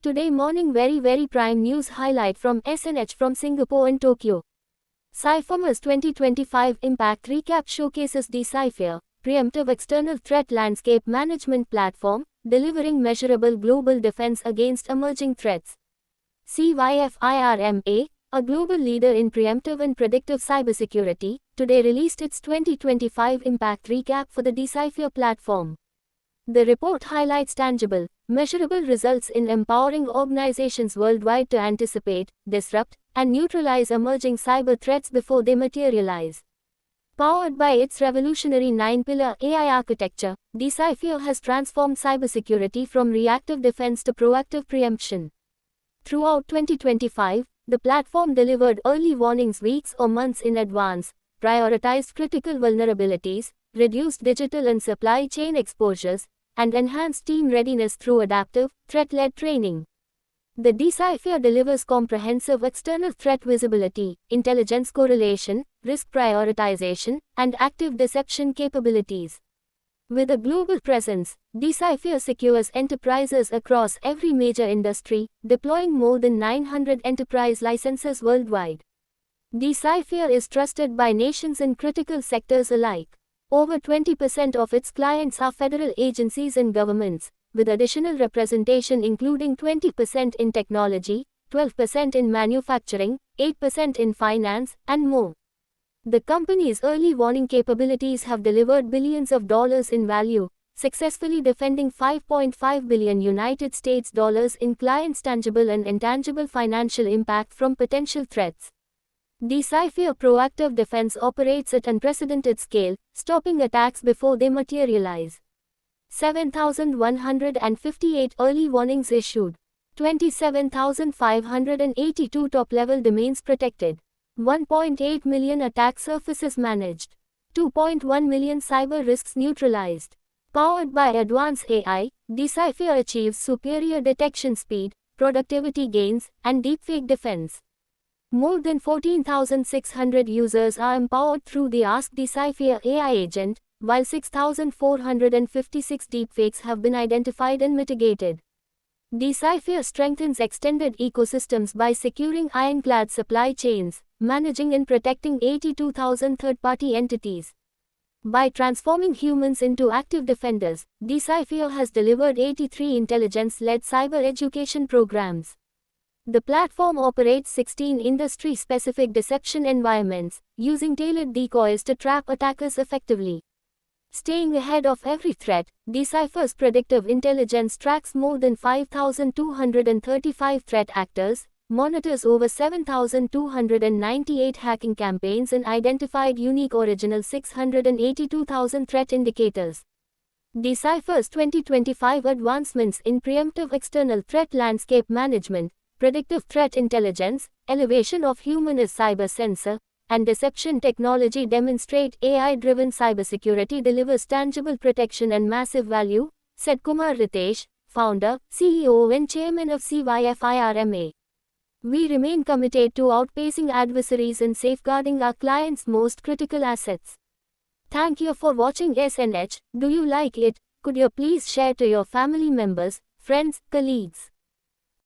Today morning very prime news highlight from SNH from Singapore and Tokyo. Cyphermer's 2025 Impact Recap showcases Decipher, preemptive external threat landscape management platform, delivering measurable global defense against emerging threats. CYFIRMA, a global leader in preemptive and predictive cybersecurity, today released its 2025 Impact Recap for the Decipher platform. The report highlights tangible, measurable results in empowering organizations worldwide to anticipate, disrupt, and neutralize emerging cyber threats before they materialize. Powered by its revolutionary 9-pillar AI architecture, Decipher has transformed cybersecurity from reactive defense to proactive preemption. Throughout 2025, the platform delivered early warnings weeks or months in advance, prioritized critical vulnerabilities, reduced digital and supply chain exposures, and enhanced team readiness through adaptive, threat-led training. The Decipher delivers comprehensive external threat visibility, intelligence correlation, risk prioritization, and active deception capabilities. With a global presence, Decipher secures enterprises across every major industry, deploying more than 900 enterprise licenses worldwide. Decipher is trusted by nations in critical sectors alike. Over 20% of its clients are federal agencies and governments, with additional representation including 20% in technology, 12% in manufacturing, 8% in finance, and more. The company's early warning capabilities have delivered billions of dollars in value, successfully defending $5.5 billion United States dollars in clients' tangible and intangible financial impact from potential threats. Decipher proactive defense operates at unprecedented scale, stopping attacks before they materialize. 7,158 early warnings issued. 27,582 top-level domains protected. 1.8 million attack surfaces managed. 2.1 million cyber risks neutralized. Powered by advanced AI, Decipher achieves superior detection speed, productivity gains, and deepfake defense. More than 14,600 users are empowered through the Ask Decipher AI agent, while 6,456 deepfakes have been identified and mitigated. Decipher strengthens extended ecosystems by securing ironclad supply chains, managing and protecting 82,000 third-party entities. By transforming humans into active defenders, Decipher has delivered 83 intelligence-led cyber education programs. The platform operates 16 industry-specific deception environments, using tailored decoys to trap attackers effectively. Staying ahead of every threat, Decipher's predictive intelligence tracks more than 5,235 threat actors, monitors over 7,298 hacking campaigns and identified unique original 682,000 threat indicators. Decipher's 2025 advancements in preemptive external threat landscape management, predictive threat intelligence, elevation of human as cyber sensor, and deception technology demonstrate AI-driven cybersecurity delivers tangible protection and massive value, said Kumar Ritesh, founder, CEO and chairman of CYFIRMA. We remain committed to outpacing adversaries and safeguarding our clients' most critical assets. Thank you for watching SNH. Do you like it? Could you please share to your family members, friends, colleagues?